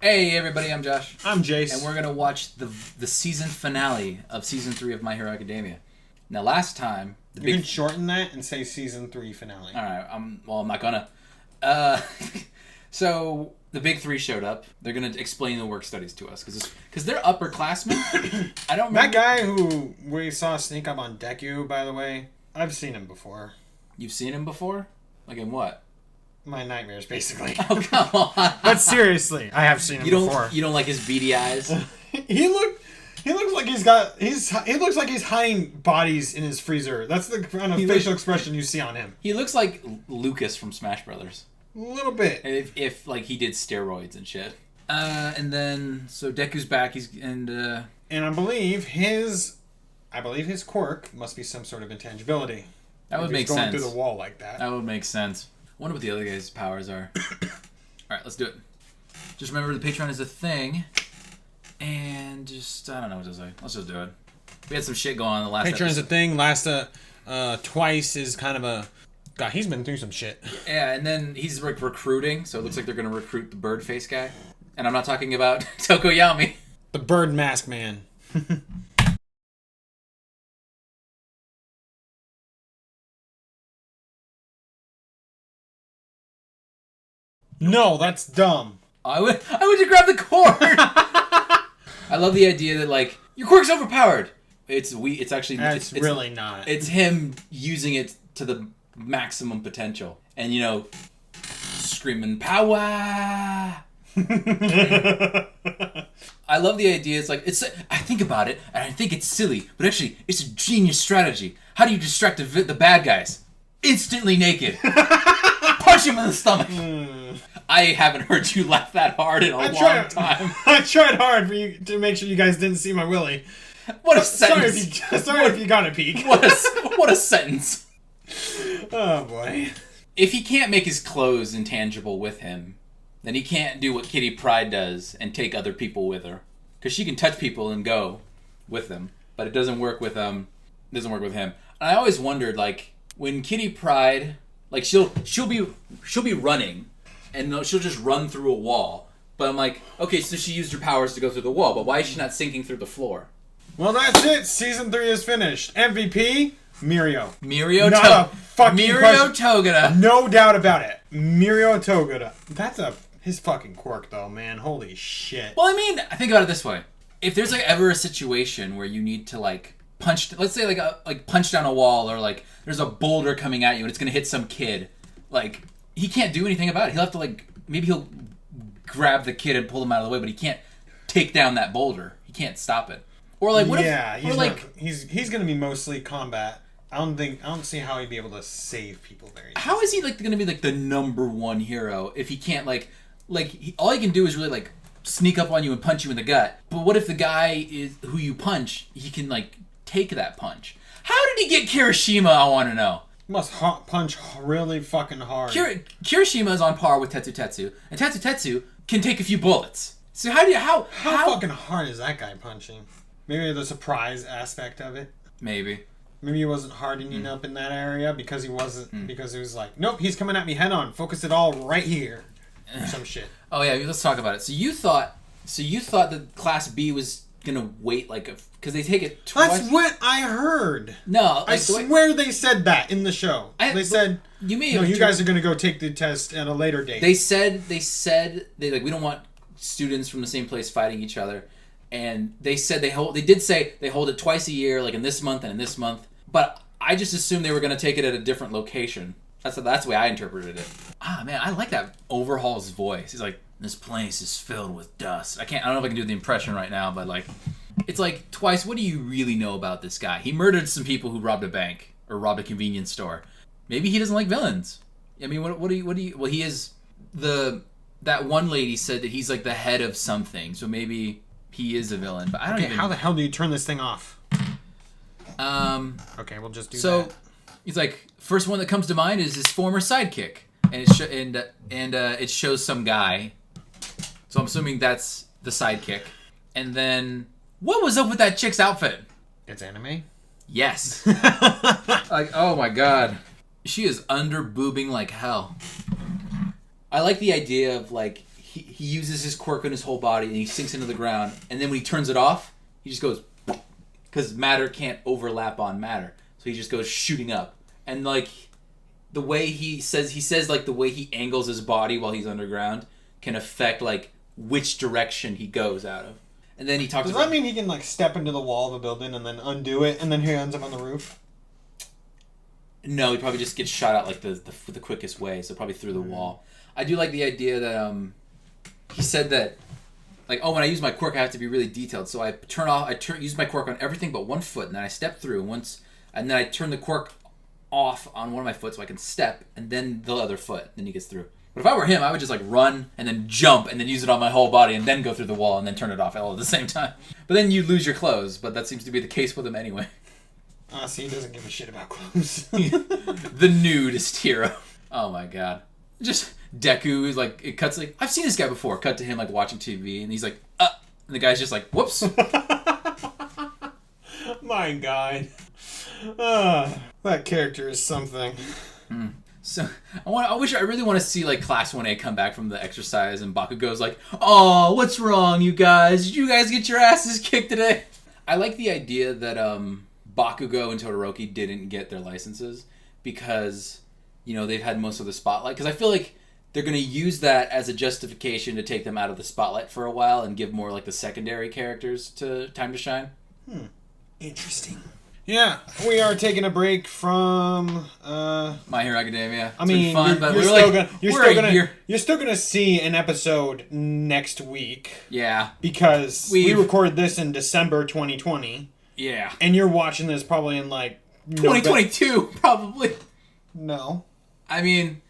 Hey everybody, I'm Josh. I'm Jace. And we're going to watch the season finale of Season 3 of My Hero Academia. Now last time... You can shorten that and say Season 3 finale. Alright, I'm not gonna. So, the big three showed up. They're going to explain the work studies to us. Because they're upperclassmen. I don't remember... That guy who we saw sneak up on Deku, by the way, I've seen him before. You've seen him before? Like in what? My nightmares, basically. Oh, come on. But seriously, I have seen him before. You don't like his beady eyes? He looks like he looks like he's hiding bodies in his freezer. That's the kind of facial expression you see on him. He looks like Lucas from Smash Brothers. A little bit. If like he did steroids and shit. And then so Deku's back. And I believe his quirk must be some sort of intangibility. That would make sense. Going through the wall like that. That would make sense. I wonder what the other guy's powers are. Alright, let's do it. Just remember the Patreon is a thing. And just, I don't know what to say. Let's just do it. We had some shit going on in the last Patreon's a thing. Last twice is kind of a... God, he's been through some shit. Yeah, and then he's like recruiting. So it looks like they're going to recruit the bird face guy. And I'm not talking about Tokoyami. The bird mask man. No, that's dumb. I went to grab the cord. I love the idea that like your quirk's overpowered. It's actually it's really not. It's him using it to the maximum potential, and screaming power. I love the idea. It's like I think about it and I think it's silly, but actually it's a genius strategy. How do you distract the bad guys? Instantly naked. Punch him in the stomach. I haven't heard you laugh that hard in a long time. I tried hard for you to make sure you guys didn't see my willy. What a sentence! Sorry if you got a peek. What a sentence! Oh boy! If he can't make his clothes intangible with him, then he can't do what Kitty Pryde does and take other people with her, because she can touch people and go with them, but it doesn't work with him. And I always wondered, like, when Kitty Pryde, like she'll be running. And she'll just run through a wall. But I'm like, okay, so she used her powers to go through the wall, but why is she not sinking through the floor? Well, that's it. Season 3 is finished. MVP, Mirio. Mirio Togeda. No doubt about it. Mirio Togeda. That's his fucking quirk, though, man. Holy shit. Well, I mean, think about it this way. If there's like ever a situation where you need to like punch, let's say like punch down a wall, or like there's a boulder coming at you and it's gonna hit some kid, like... He can't do anything about it. He'll have to maybe he'll grab the kid and pull him out of the way, but he can't take down that boulder. He can't stop it. Or like what if he's gonna be mostly combat. I don't see how he'd be able to save people very easily. How is he gonna be the number one hero if he can't all he can do is really sneak up on you and punch you in the gut. But what if the guy who you punch, he can take that punch? How did he get Kirishima, I want to know. Must punch really fucking hard. Kirishima is on par with Tetsu, and Tetsu can take a few bullets. So how fucking hard is that guy punching? Maybe the surprise aspect of it. Maybe he wasn't hardening up in that area because he wasn't because he was like, nope, he's coming at me head on. Focus it all right here. Or some shit. Oh yeah, let's talk about it. So you thought that Class B was gonna wait because they take it twice. That's what I heard. No, I swear they said that in the show. They said you guys are gonna go take the test at a later date. They said we don't want students from the same place fighting each other, and they said they hold it twice a year, like in this month and in this month. But I just assumed they were gonna take it at a different location. That's the way I interpreted it. Ah man, I like that Overhaul's voice. He's like, this place is filled with dust. I don't know if I can do the impression right now, but it's like, Twice, what do you really know about this guy? He murdered some people who robbed a bank or robbed a convenience store. Maybe he doesn't like villains. I mean, what do you well, he is that one lady said that he's like the head of something, so maybe he is a villain, but I don't even... How the hell do you turn this thing off? Okay, we'll just do that. So, he's like, first one that comes to mind is his former sidekick. And it shows some guy. So I'm assuming that's the sidekick. And then, what was up with that chick's outfit? It's anime? Yes. Oh my god. She is under boobing like hell. I like the idea of he uses his quirk on his whole body and he sinks into the ground. And then when he turns it off, he just goes, because matter can't overlap on matter, so he just goes shooting up. And like the way he says like the way he angles his body while he's underground can affect like which direction he goes out of. And then he talks. Does that mean he can like step into the wall of a building and then undo it, and then he ends up on the roof? No, he probably just gets shot out like the quickest way, so probably through the wall. I do like the idea that he said that like, oh, when I use my quirk, I have to be really detailed. So I use my quirk on everything but one foot, and then I step through and then I turn the quirk off on one of my foot so I can step, and then the other foot. Then he gets through. But if I were him, I would just like run and then jump and then use it on my whole body and then go through the wall and then turn it off all at the same time. But then you lose your clothes. But that seems to be the case with him anyway. See, he doesn't give a shit about clothes. The nudist hero. Oh my god. Just Deku is like, it cuts like, I've seen this guy before. Cut to him like watching TV and he's like, and the guy's just like, whoops. My god. That character is something. So I really want to see like Class 1A come back from the exercise and Bakugo's like, oh, what's wrong, you guys? Did you guys get your asses kicked today? I like the idea that Bakugo and Todoroki didn't get their licenses because, you know, they've had most of the spotlight. Because I feel like they're going to use that as a justification to take them out of the spotlight for a while and give more like the secondary characters time to shine. Interesting. Yeah, we are taking a break from My Hero Academia. I mean, fun, but you're still gonna see an episode next week. Yeah, because we recorded this in December 2020. Yeah, and you're watching this probably in like 2022, probably. No, I mean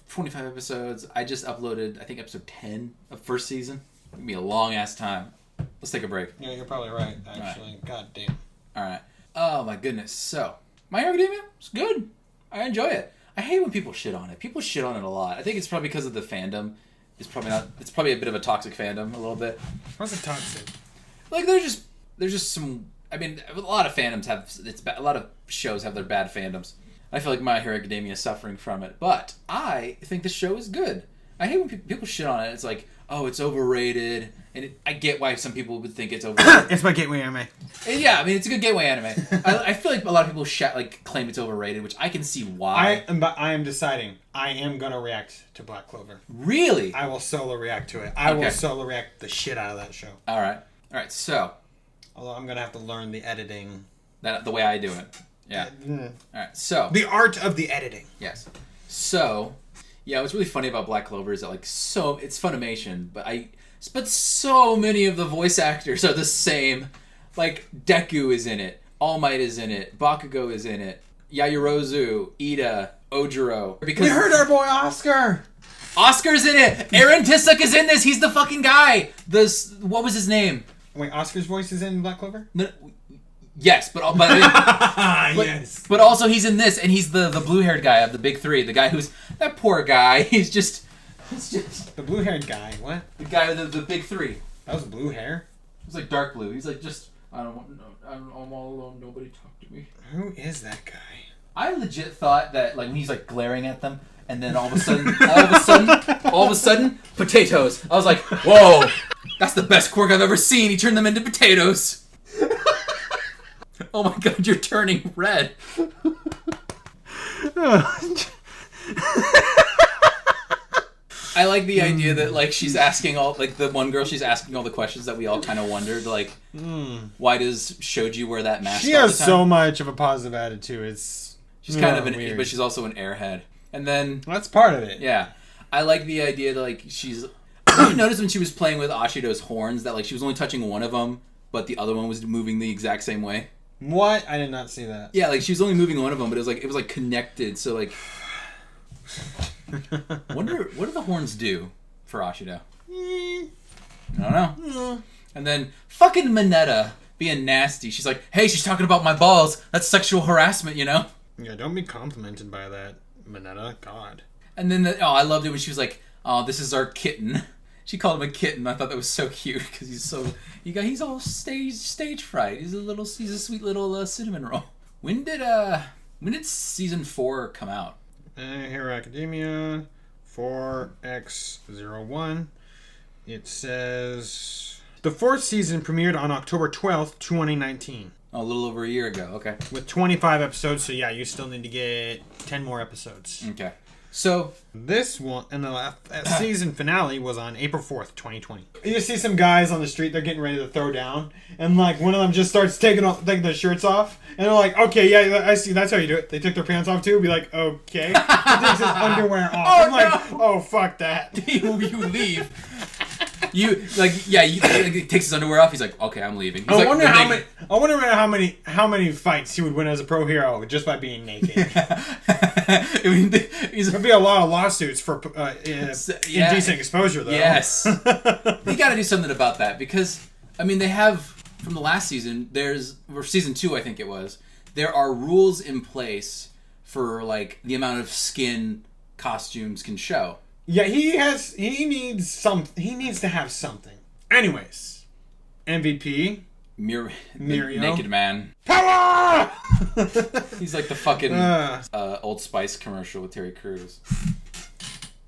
25 episodes. I just uploaded, I think, episode 10 of first season. It'll be a long ass time. Let's take a break. Yeah, you're probably right. Actually, right. God damn. All right. Oh my goodness. So, My Hero Academia is good. I enjoy it. I hate when people shit on it. People shit on it a lot. I think it's probably because of the fandom. It's probably a bit of a toxic fandom, a little bit. What's it toxic? Like there's just some. I mean, a lot of fandoms have a lot of shows have their bad fandoms. I feel like My Hero Academia is suffering from it, but I think the show is good. I hate when people shit on it. It's like, oh, it's overrated, and I get why some people would think it's overrated. It's my gateway anime. And yeah, I mean, it's a good gateway anime. I feel like a lot of people claim it's overrated, which I can see why. I am deciding. I am gonna react to Black Clover. Really? I will solo react to it. I will solo react the shit out of that show. All right. So, although I'm gonna have to learn the editing. The way I do it. Yeah. All right. So the art of the editing. Yes. So, yeah, what's really funny about Black Clover is that it's Funimation, but so many of the voice actors are the same. Like Deku is in it, All Might is in it, Bakugo is in it, Yaoyorozu, Ida, Ojiro. Because we heard our boy Oscar. Oscar's in it. Aaron Tisuk is in this. He's the fucking guy. What was his name? Wait, Oscar's voice is in Black Clover? No, yes, but yes. But also he's in this, and he's the blue-haired guy of the big three. The guy who's that poor guy. It's just the blue-haired guy. What? The guy with the big three. That was blue hair. It was like dark blue. He's like I'm all alone. Nobody talk to me. Who is that guy? I legit thought that like when he's like glaring at them, and then all of a sudden, potatoes. I was like, whoa, that's the best quirk I've ever seen. He turned them into potatoes. Oh my god, you're turning red. I like the idea that like she's asking the one girl, she's asking all the questions that we all kind of wondered, like, why does Shoji wear that mask? She has so much of a positive attitude. She's kind of weird, but she's also an airhead. And then that's part of it. Yeah, I like the idea that like she's. Did you notice when she was playing with Ashido's horns that like she was only touching one of them, but the other one was moving the exact same way? What? I did not see that. Yeah, like she was only moving one of them, but it was like connected. So like, wonder what do the horns do for Ashido? I don't know. And then fucking Mineta being nasty. She's like, "Hey, she's talking about my balls. That's sexual harassment, you know?" Yeah, don't be complimented by that, Mineta. God. And then I loved it when she was like, "Oh, this is our kitten." She called him a kitten. I thought that was so cute because he's all stage fright. He's a sweet little cinnamon roll. When did season 4 come out? Hero Academia 4X01. It says the 4th season premiered on October 12th, 2019. Oh, a little over a year ago. Okay. With 25 episodes, so yeah, you still need to get 10 more episodes. Okay. So this one, and the last season finale was on April 4th, 2020. You see some guys on the street, they're getting ready to throw down, and like one of them just starts taking their shirts off, and they're like, okay, yeah, I see, that's how you do it. They took their pants off too, be like, okay. He takes his underwear off. I'm like, oh, fuck that. you leave. He takes his underwear off. He's like, okay, I'm leaving. He's I wonder how many fights he would win as a pro hero just by being naked. I mean, there'd be a lot of lawsuits for indecent exposure, though. Yes, you got to do something about that because I mean they have from the last season. Or season 2, I think it was. There are rules in place for like the amount of skin costumes can show. Yeah, he needs to have something. Anyways, MVP Mirio, naked man. Power! He's like the fucking Old Spice commercial with Terry Crews.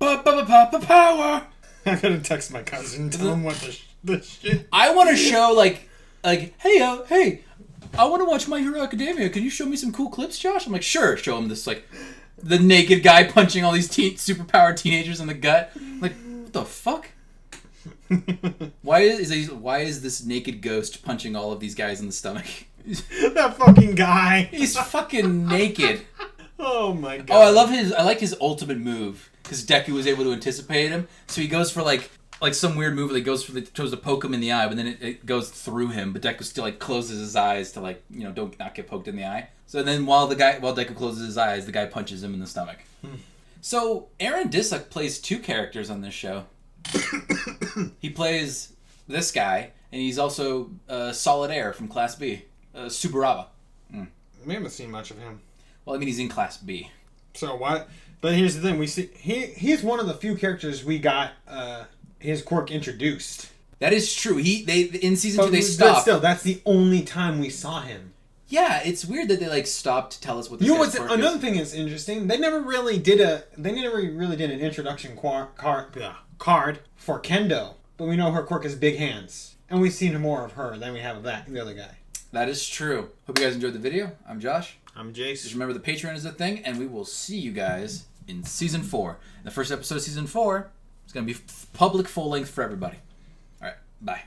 Power! I'm gonna text my cousin and tell him what the shit. I want to show like hey, I want to watch My Hero Academia. Can you show me some cool clips, Josh? I'm like, sure. Show him this like the naked guy punching all these superpowered teenagers in the gut. I'm like, what the fuck? Why is this naked ghost punching all of these guys in the stomach? That fucking guy. He's fucking naked. Oh my god. Oh, I like his ultimate move because Deku was able to anticipate him. So he goes for like some weird move that goes tries to poke him in the eye, but then it goes through him. But Deku still like closes his eyes to like don't not get poked in the eye. So then while Deku closes his eyes, the guy punches him in the stomach. So Aaron Disick plays 2 characters on this show. He plays this guy, and he's also Solid Air from Class B, Subaraba. We haven't seen much of him. Well, I mean, he's in Class B. So what? But here's the thing: we see he's one of the few characters we got his quirk introduced. That is true. In season 2 they stopped. But still, that's the only time we saw him. Yeah, it's weird that they like stopped to tell us what this guy's quirk is. Another thing is interesting. They never really did an introduction card for Kendo, but we know her quirk is big hands, and we've seen more of her than we have of the other guy. That is true. Hope you guys enjoyed the video. I'm Josh. I'm Jace. Just remember the Patreon is a thing, and we will see you guys in season 4. The first episode of season 4 is going to be public full length for everybody. All right, bye.